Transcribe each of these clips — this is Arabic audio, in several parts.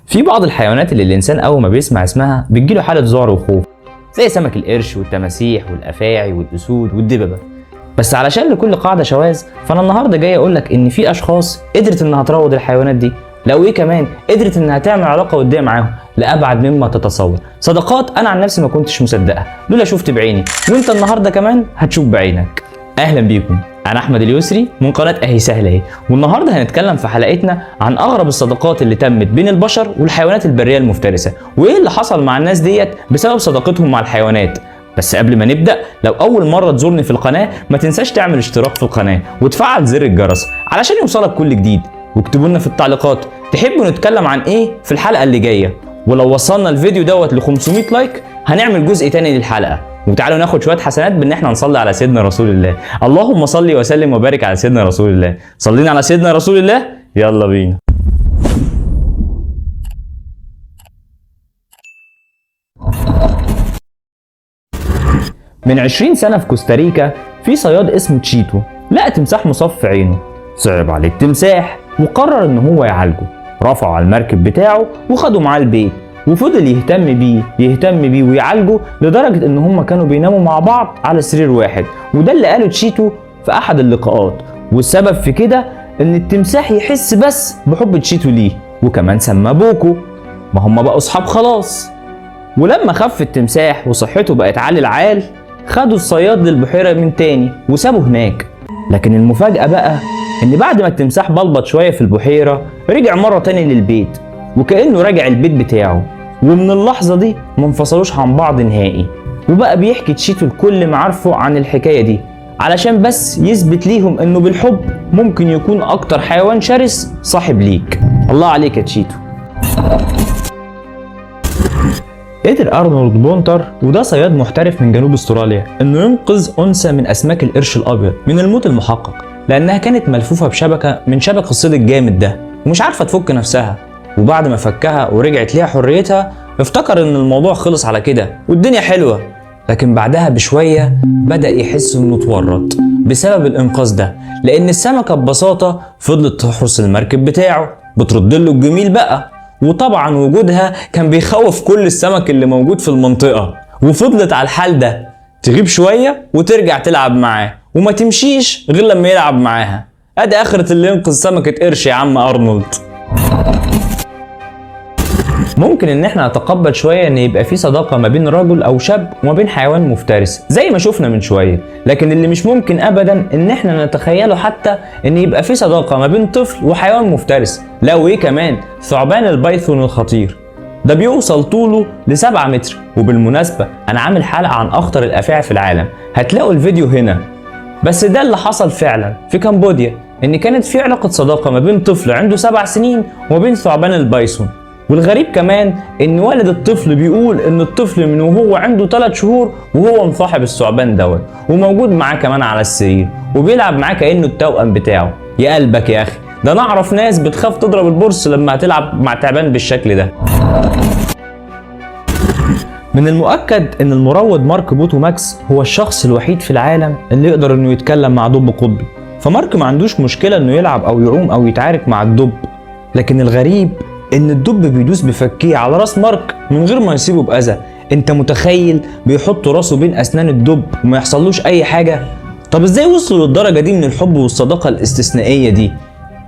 في بعض الحيوانات اللي الانسان اول ما بيسمع اسمها بتجيله حاله ذعر وخوف، زي سمك القرش والتماسيح والافاعي والاسود والدببه. بس علشان لكل قاعده شواذ، فانا النهارده جاي اقول لك ان في اشخاص قدرت انها تروض الحيوانات دي، لو ايه كمان قدرت انها تعمل علاقه وديه معاهم لابعد مما تتصور. صداقات انا عن نفسي ما كنتش مصدقها لولا شفت بعيني، وانت النهارده كمان هتشوف بعينك. اهلا بيكم، انا احمد اليسري من قناه اهي سهله اهي، والنهارده هنتكلم في حلقتنا عن اغرب الصداقات اللي تمت بين البشر والحيوانات البريه المفترسه، وايه اللي حصل مع الناس ديت بسبب صداقتهم مع الحيوانات. بس قبل ما نبدا، لو اول مره تزورني في القناه ما تنساش تعمل اشتراك في القناه وتفعل زر الجرس علشان يوصلك كل جديد، واكتبوا لنا في التعليقات تحبوا نتكلم عن ايه في الحلقه اللي جايه. ولو وصلنا الفيديو دوت ل 500 لايك هنعمل جزء تاني للحلقه. وتعالوا ناخد شويه حسنات بان احنا نصلي على سيدنا رسول الله. اللهم صل وسلم وبارك على سيدنا رسول الله. صلينا على سيدنا رسول الله، يلا بينا. من 20 سنه في كوستاريكا في صياد اسمه تشيتو لقى تمساح مصاب في عينه. صعب عليه التمساح وقرر ان هو يعالجه. رفعه على المركب بتاعه وخده معاه البيت، وفضل يهتم بيه ويعالجه لدرجه ان هم كانوا بيناموا مع بعض على سرير واحد. وده اللي قاله تشيتو في احد اللقاءات، والسبب في كده ان التمساح يحس بس بحب تشيتو ليه، وكمان سماه بوكو. ما هم بقوا اصحاب خلاص. ولما خف التمساح وصحته بقت عال العال، خدوا الصياد للبحيره من تاني وسابوه هناك. لكن المفاجاه بقى ان بعد ما التمساح بلبط شويه في البحيره، رجع مره تاني للبيت وكانه راجع البيت بتاعه. ومن اللحظه دي ما انفصلوش عن بعض نهائي. وبقى بيحكي تشيتو لكل معارفه عن الحكايه دي علشان بس يثبت ليهم انه بالحب ممكن يكون اكتر حيوان شرس صاحب ليك. الله عليك يا تشيتو. قدر ارنولد بونتر، وده صياد محترف من جنوب استراليا، انه ينقذ انثى من اسماك القرش الابيض من الموت المحقق، لانها كانت ملفوفه بشبكه من شبك الصيد الجامد ده ومش عارفه تفك نفسها. وبعد ما فكها ورجعت ليها حريتها، افتكر ان الموضوع خلص على كده والدنيا حلوه. لكن بعدها بشويه بدا يحس انه اتورط بسبب الانقاذ ده، لان السمكه ببساطه فضلت تحرس المركب بتاعه بترد له الجميل بقى. وطبعا وجودها كان بيخوف كل السمك اللي موجود في المنطقه. وفضلت على الحال ده تغيب شويه وترجع تلعب معاه، وما تمشيش غير لما يلعب معاها. ادي اخرة اللي ينقذ سمكه قرش يا عم ارنولد. ممكن ان احنا نتقبل شويه ان يبقى في صداقه ما بين رجل او شاب وما بين حيوان مفترس زي ما شفنا من شويه، لكن اللي مش ممكن ابدا ان احنا نتخيله حتى ان يبقى في صداقه ما بين طفل وحيوان مفترس. لا وايه كمان، ثعبان البايثون الخطير ده بيوصل طوله ل7 متر. وبالمناسبه انا عامل حلقه عن اخطر الافاعي في العالم، هتلاقوا الفيديو هنا. بس ده اللي حصل فعلا في كمبوديا، ان كانت في علاقه صداقه ما بين طفل عنده 7 سنين وما بين ثعبان البايثون. والغريب كمان ان والد الطفل بيقول ان الطفل من وهو عنده 3 شهور وهو مصاحب الثعبان دوت، وموجود معاه كمان على السرير وبيلعب معاه كانه التوأم بتاعه. يا قلبك يا اخي، ده انا اعرف ناس بتخاف تضرب البرص لما هتلعب مع تعبان بالشكل ده. من المؤكد ان المروض مارك بوتو ماكس هو الشخص الوحيد في العالم اللي يقدر انه يتكلم مع دب قطبي. فمارك ما عندوش مشكله انه يلعب او يعوم او يتعارك مع الدب، لكن الغريب ان الدب بيدوس بفكيه على راس مارك من غير ما يصيبه باذى. انت متخيل بيحط راسه بين اسنان الدب وما يحصلوش اي حاجه؟ طب ازاي وصلوا للدرجه دي من الحب والصداقه الاستثنائيه دي؟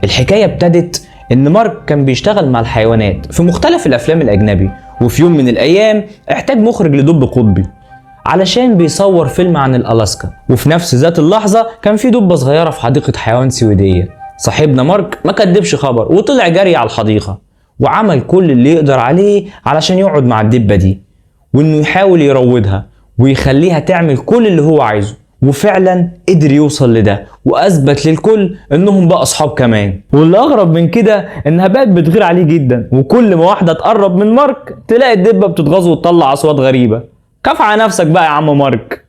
الحكايه ابتدت ان مارك كان بيشتغل مع الحيوانات في مختلف الافلام الاجنبي، وفي يوم من الايام احتاج مخرج لدب قطبي علشان بيصور فيلم عن الالاسكا. وفي نفس ذات اللحظه كان في دبه صغيره في حديقه حيوان سويديه. صاحبنا مارك ما كدبش خبر وطلع جري على الحديقه، وعمل كل اللي يقدر عليه علشان يقعد مع الدبه دي، وانه يحاول يروضها ويخليها تعمل كل اللي هو عايزه. وفعلا قدر يوصل لده، واثبت للكل انهم بقى اصحاب كمان. واللي اغرب من كده انها بقت بتغير عليه جدا، وكل ما واحده تقرب من مارك تلاقي الدبه بتتغاظ وتطلع اصوات غريبه. كف على نفسك بقى يا عم مارك.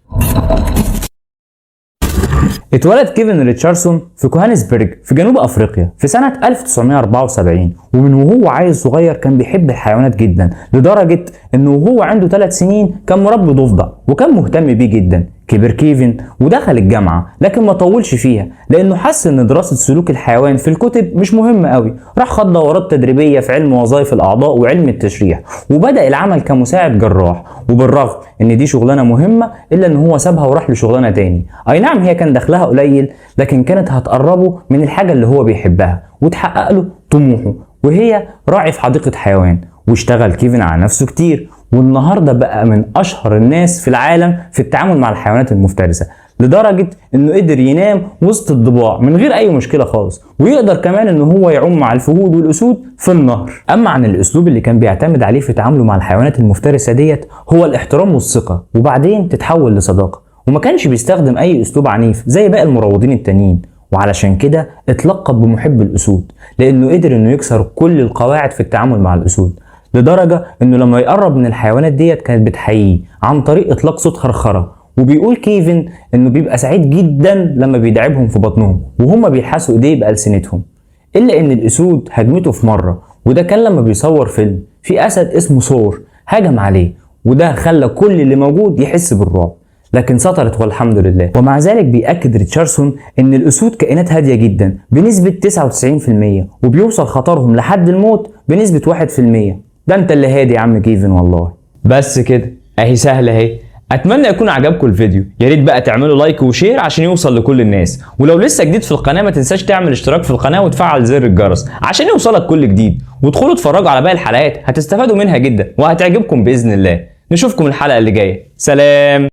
اتولد كيفن ريتشاردسون في كوهانسبرج في جنوب افريقيا في سنه 1974. ومن وهو عيل صغير كان بيحب الحيوانات جدا، لدرجه انه وهو عنده 3 سنين كان مربي ضفدع وكان مهتم بيه جدا. كبر كيفن ودخل الجامعة، لكن ما طولش فيها لأنه حس إن دراسة سلوك الحيوان في الكتب مش مهمة قوي. راح خد دورات تدريبية في علم وظائف الأعضاء وعلم التشريح، وبدأ العمل كمساعد جراح. وبالرغم إن دي شغلانة مهمة إلا إن هو سابها وراح لشغلانة تاني. أي نعم هي كان دخلها قليل، لكن كانت هتقربه من الحاجة اللي هو بيحبها وتحقق له طموحه، وهي راعي في حديقة حيوان. واشتغل كيفن على نفسه كتير، والنهارده بقى من اشهر الناس في العالم في التعامل مع الحيوانات المفترسه، لدرجه انه قدر ينام وسط الضباع من غير اي مشكله خالص، ويقدر كمان ان هو يعوم مع الفهود والاسود في النهر. اما عن الاسلوب اللي كان بيعتمد عليه في تعامله مع الحيوانات المفترسه ديت هو الاحترام والثقه، وبعدين تتحول لصداقه. وما كانش بيستخدم اي اسلوب عنيف زي باقي المروضين التانيين، وعلشان كده اتلقب بمحب الاسود، لانه قدر انه يكسر كل القواعد في التعامل مع الاسود، لدرجة انه لما يقرب من الحيوانات ديت كانت بتحييه عن طريق اطلاق صوت خرخرة. وبيقول كيفن انه بيبقى سعيد جدا لما بيدعبهم في بطنهم وهم بيلحسوا ايديه بألسنتهم. الا ان الاسود هجمته في مرة، وده كان لما بيصور فيلم في اسد اسمه ثور هجم عليه، وده خلى كل اللي موجود يحس بالرعب، لكن سطرت والحمد لله. ومع ذلك بيأكد ريتشاردسون ان الاسود كائنات هادية جدا بنسبة 99%، وبيوصل خطرهم لحد الموت بنسبة 1%. ده انت اللي هادي يا عم كيفن والله. بس كده اهي سهله اهي. اتمنى يكون عجبكم الفيديو، يا ريت بقى تعملوا لايك وشير عشان يوصل لكل الناس، ولو لسه جديد في القناه ما تنساش تعمل اشتراك في القناه وتفعل زر الجرس عشان يوصلك كل جديد، وادخلوا اتفرجوا على باقي الحلقات هتستفادوا منها جدا وهتعجبكم باذن الله. نشوفكم الحلقه اللي جايه، سلام.